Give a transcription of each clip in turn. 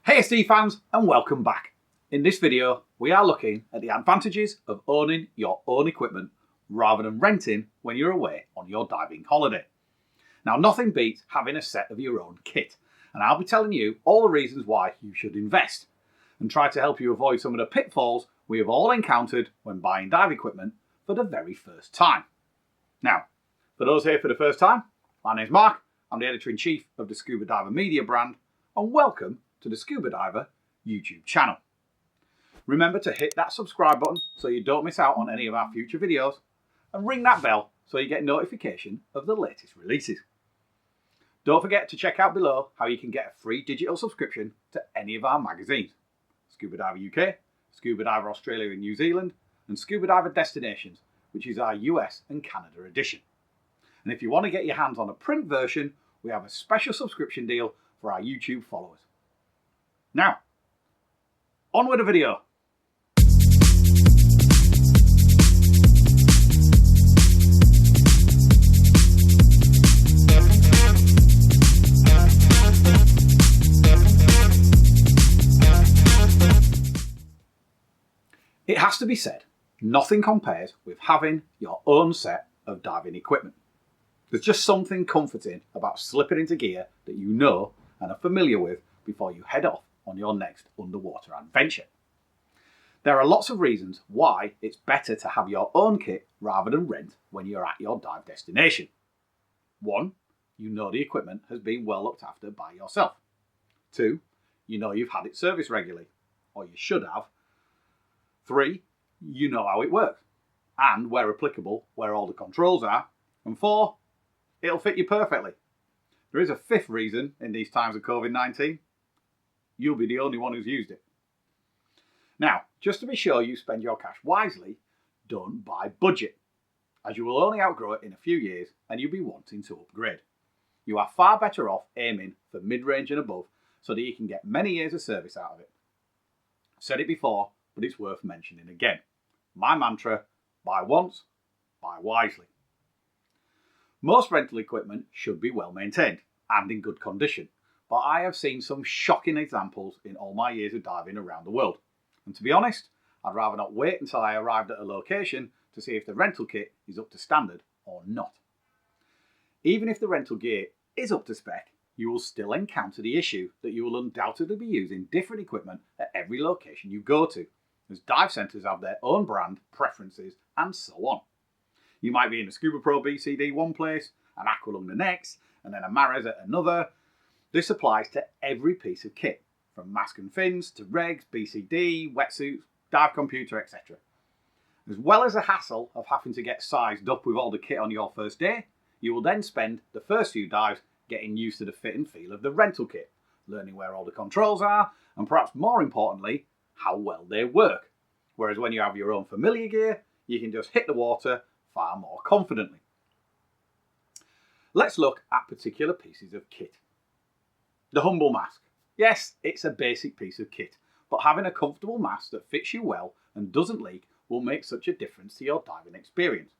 Hey SD fans, and welcome back. In this video, we are looking at the advantages of owning your own equipment rather than renting when you're away on your diving holiday. Now, nothing beats having a set of your own kit, and I'll be telling you all the reasons why you should invest and try to help you avoid some of the pitfalls we have all encountered when buying dive equipment for the very first time. Now, for those here for the first time, my name's Mark, I'm the editor-in-chief of the Scuba Diver media brand, and welcome to the Scuba Diver YouTube channel. Remember to hit that subscribe button so you don't miss out on any of our future videos, and ring that bell so you get notification of the latest releases. Don't forget to check out below how you can get a free digital subscription to any of our magazines: Scuba Diver UK, Scuba Diver Australia and New Zealand, and Scuba Diver Destinations, which is our US and Canada edition. And if you want to get your hands on a print version, we have a special subscription deal for our YouTube followers. Now, on with the video. It has to be said, nothing compares with having your own set of diving equipment. There's just something comforting about slipping into gear that you know and are familiar with before you head off on your next underwater adventure. There are lots of reasons why it's better to have your own kit rather than rent when you're at your dive destination. 1, you know the equipment has been well looked after by yourself. 2, you know you've had it serviced regularly, or you should have. 3, you know how it works, and where applicable, where all the controls are. And 4, it'll fit you perfectly. There is a 5th reason in these times of COVID-19. You'll be the only one who's used it. Now, just to be sure you spend your cash wisely, don't buy budget, as you will only outgrow it in a few years and you'll be wanting to upgrade. You are far better off aiming for mid-range and above so that you can get many years of service out of it. I've said it before, but it's worth mentioning again. My mantra: buy once, buy wisely. Most rental equipment should be well maintained and in good condition, but I have seen some shocking examples in all my years of diving around the world. And to be honest, I'd rather not wait until I arrived at a location to see if the rental kit is up to standard or not. Even if the rental gear is up to spec, you will still encounter the issue that you will undoubtedly be using different equipment at every location you go to, as dive centres have their own brand, preferences, and so on. You might be in a Scuba Pro BCD one place, an Aqualung the next, and then a Mares at another. This applies to every piece of kit, from mask and fins to regs, BCD, wetsuits, dive computer, etc. As well as the hassle of having to get sized up with all the kit on your first day, you will then spend the first few dives getting used to the fit and feel of the rental kit, learning where all the controls are, and perhaps more importantly, how well they work. Whereas when you have your own familiar gear, you can just hit the water far more confidently. Let's look at particular pieces of kit. The humble mask. Yes, it's a basic piece of kit, but having a comfortable mask that fits you well and doesn't leak will make such a difference to your diving experience.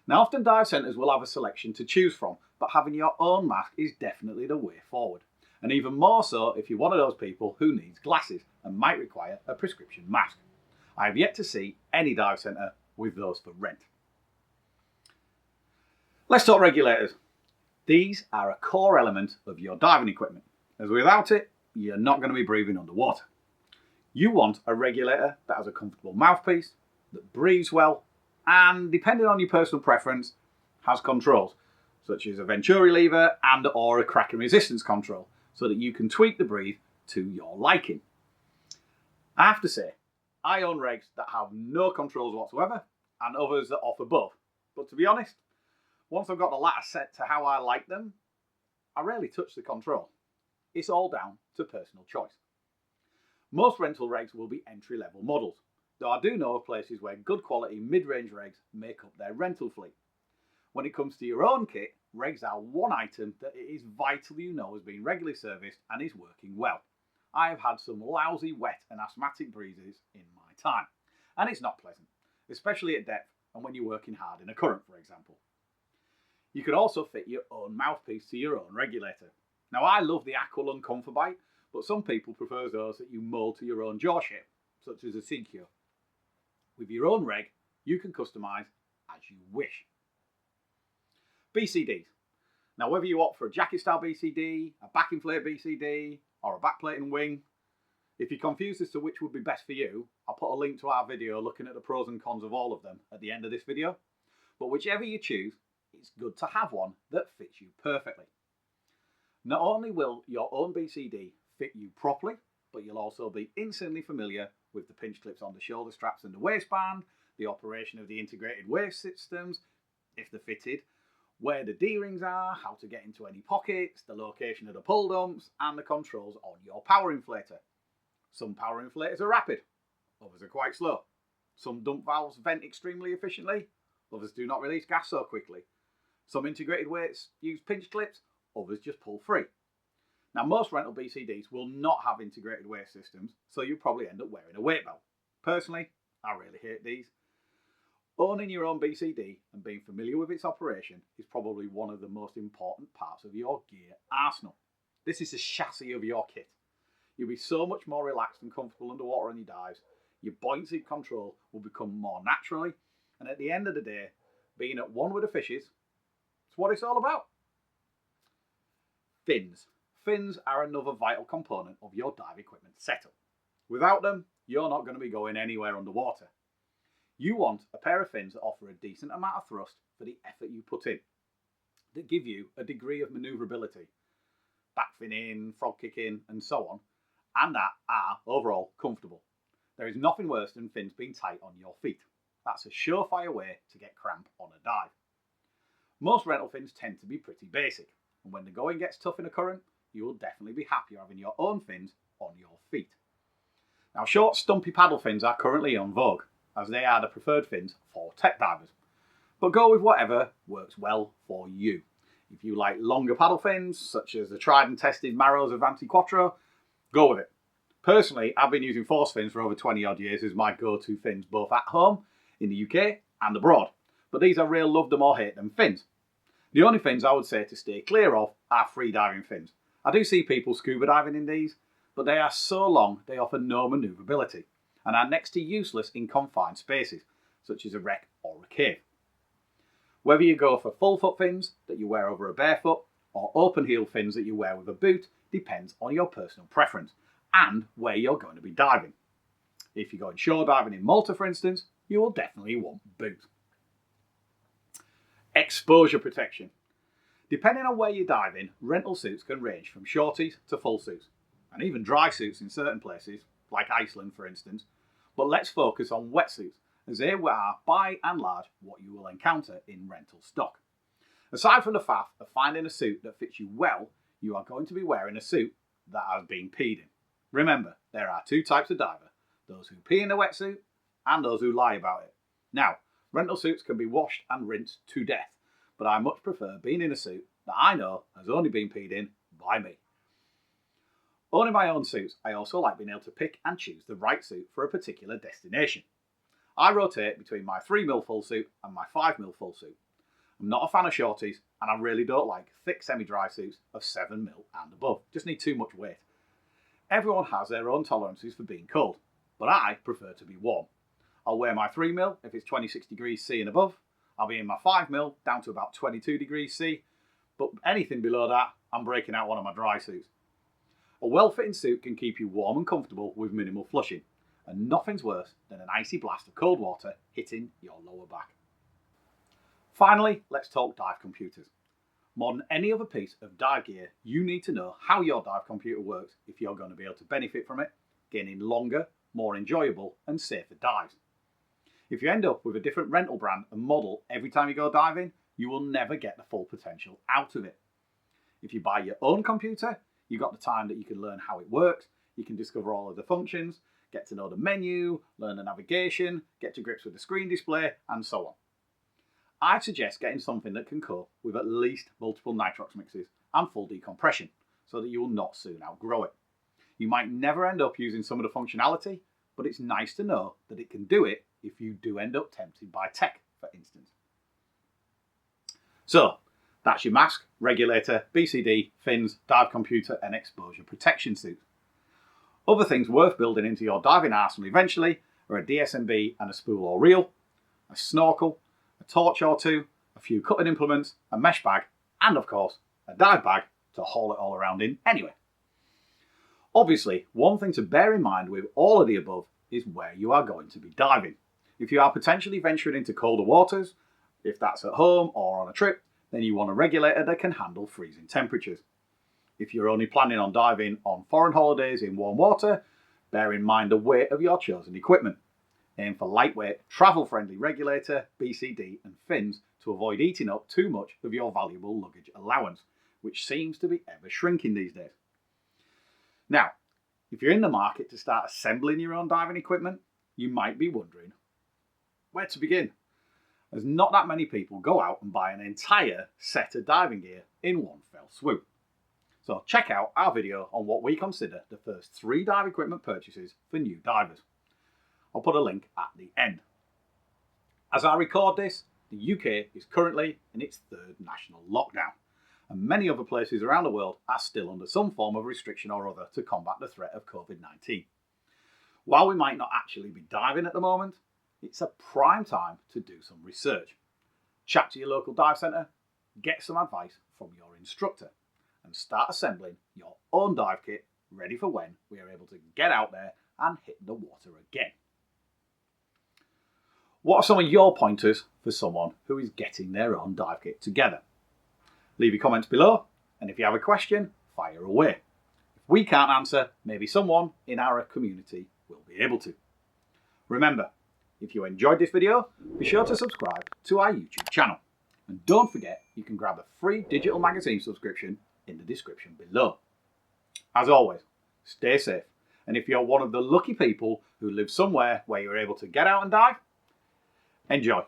Now, often dive centres will have a selection to choose from, but having your own mask is definitely the way forward. And even more so if you're one of those people who needs glasses and might require a prescription mask. I have yet to see any dive centre with those for rent. Let's talk regulators. These are a core element of your diving equipment, as without it, you're not going to be breathing underwater. You want a regulator that has a comfortable mouthpiece, that breathes well, and depending on your personal preference, has controls, such as a Venturi lever and or a crack and resistance control, so that you can tweak the breathe to your liking. I have to say, I own regs that have no controls whatsoever, and others that offer both. But to be honest, once I've got the latter set to how I like them, I rarely touch the control. It's all down to personal choice. Most rental regs will be entry-level models, though I do know of places where good quality mid-range regs make up their rental fleet. When it comes to your own kit, regs are one item that it is vital you know has been regularly serviced and is working well. I have had some lousy, wet and asthmatic breezes in my time, and it's not pleasant, especially at depth and when you're working hard in a current, for example. You could also fit your own mouthpiece to your own regulator. Now, I love the Aqualung Comfort Bite, but some people prefer those that you mould to your own jaw shape, such as a Sigcure. With your own reg, you can customise as you wish. BCDs. Now, whether you opt for a jacket style BCD, a back inflate BCD, or a backplate and wing, if you're confused as to which would be best for you, I'll put a link to our video looking at the pros and cons of all of them at the end of this video. But whichever you choose, it's good to have one that fits you perfectly. Not only will your own BCD fit you properly, but you'll also be instantly familiar with the pinch clips on the shoulder straps and the waistband, the operation of the integrated waist systems, if they're fitted, where the D-rings are, how to get into any pockets, the location of the pull dumps, and the controls on your power inflator. Some power inflators are rapid, others are quite slow. Some dump valves vent extremely efficiently, others do not release gas so quickly. Some integrated weights use pinch clips, others just pull free. Now, most rental BCDs will not have integrated weight systems, so you'll probably end up wearing a weight belt. Personally, I really hate these. Owning your own BCD and being familiar with its operation is probably one of the most important parts of your gear arsenal. This is the chassis of your kit. You'll be so much more relaxed and comfortable underwater on your dives. Your buoyancy control will become more naturally, and at the end of the day, being at one with the fishes, it's what it's all about. Fins. Fins are another vital component of your dive equipment setup. Without them, you're not going to be going anywhere underwater. You want a pair of fins that offer a decent amount of thrust for the effort you put in, that give you a degree of manoeuvrability, back fin in, frog kick in, and so on, and that are overall comfortable. There is nothing worse than fins being tight on your feet. That's a surefire way to get cramp on a dive. Most rental fins tend to be pretty basic, and when the going gets tough in a current, you will definitely be happier having your own fins on your feet. Now, short, stumpy paddle fins are currently en vogue, as they are the preferred fins for tech divers. But go with whatever works well for you. If you like longer paddle fins, such as the tried and tested Maros Avanti Quattro, go with it. Personally, I've been using force fins for over 20 odd years as my go-to fins both at home, in the UK, and abroad. But these are real love them or hate them fins. The only fins I would say to stay clear of are free diving fins. I do see people scuba diving in these, but they are so long they offer no manoeuvrability and are next to useless in confined spaces, such as a wreck or a cave. Whether you go for full foot fins that you wear over a barefoot or open heel fins that you wear with a boot depends on your personal preference and where you're going to be diving. If you're going shore diving in Malta, for instance, you will definitely want boots. Exposure protection. Depending on where you're diving, rental suits can range from shorties to full suits, and even dry suits in certain places, like Iceland for instance, but let's focus on wetsuits, as they are by and large what you will encounter in rental stock. Aside from the fact of finding a suit that fits you well, you are going to be wearing a suit that has been peed in. Remember, there are two types of diver, those who pee in a wetsuit and those who lie about it. Now, rental suits can be washed and rinsed to death, but I much prefer being in a suit that I know has only been peed in by me. Owning my own suits, I also like being able to pick and choose the right suit for a particular destination. I rotate between my 3mm full suit and my 5mm full suit. I'm not a fan of shorties, and I really don't like thick semi-dry suits of 7mm and above. Just need too much weight. Everyone has their own tolerances for being cold, but I prefer to be warm. I'll wear my 3mm if it's 26 degrees C and above. I'll be in my 5mm down to about 22 degrees C, but anything below that, I'm breaking out one of my dry suits. A well-fitting suit can keep you warm and comfortable with minimal flushing, and nothing's worse than an icy blast of cold water hitting your lower back. Finally, let's talk dive computers. More than any other piece of dive gear, you need to know how your dive computer works if you're going to be able to benefit from it, gaining longer, more enjoyable and safer dives. If you end up with a different rental brand and model every time you go diving, you will never get the full potential out of it. If you buy your own computer, you've got the time that you can learn how it works, you can discover all of the functions, get to know the menu, learn the navigation, get to grips with the screen display, and so on. I'd suggest getting something that can cope with at least multiple nitrox mixes and full decompression, so that you will not soon outgrow it. You might never end up using some of the functionality, but it's nice to know that it can do it if you do end up tempted by tech, for instance. So, that's your mask, regulator, BCD, fins, dive computer and exposure protection suit. Other things worth building into your diving arsenal eventually are a DSMB and a spool or reel, a snorkel, a torch or two, a few cutting implements, a mesh bag, and of course, a dive bag to haul it all around in anyway. Obviously, one thing to bear in mind with all of the above is where you are going to be diving. If you are potentially venturing into colder waters, if that's at home or on a trip, then you want a regulator that can handle freezing temperatures. If you're only planning on diving on foreign holidays in warm water, bear in mind the weight of your chosen equipment. Aim for lightweight, travel-friendly regulator, BCD and fins to avoid eating up too much of your valuable luggage allowance, which seems to be ever shrinking these days. Now, if you're in the market to start assembling your own diving equipment, you might be wondering where to begin, as not that many people go out and buy an entire set of diving gear in one fell swoop. So check out our video on what we consider the first 3 dive equipment purchases for new divers. I'll put a link at the end. As I record this, the UK is currently in its 3rd national lockdown, and many other places around the world are still under some form of restriction or other to combat the threat of COVID-19. While we might not actually be diving at the moment, it's a prime time to do some research. Chat to your local dive centre, get some advice from your instructor, and start assembling your own dive kit ready for when we are able to get out there and hit the water again. What are some of your pointers for someone who is getting their own dive kit together? Leave your comments below, and if you have a question, fire away. If we can't answer, maybe someone in our community will be able to. Remember, if you enjoyed this video, be sure to subscribe to our YouTube channel. And don't forget, you can grab a free digital magazine subscription in the description below. As always, stay safe. And if you're one of the lucky people who live somewhere where you're able to get out and dive, enjoy.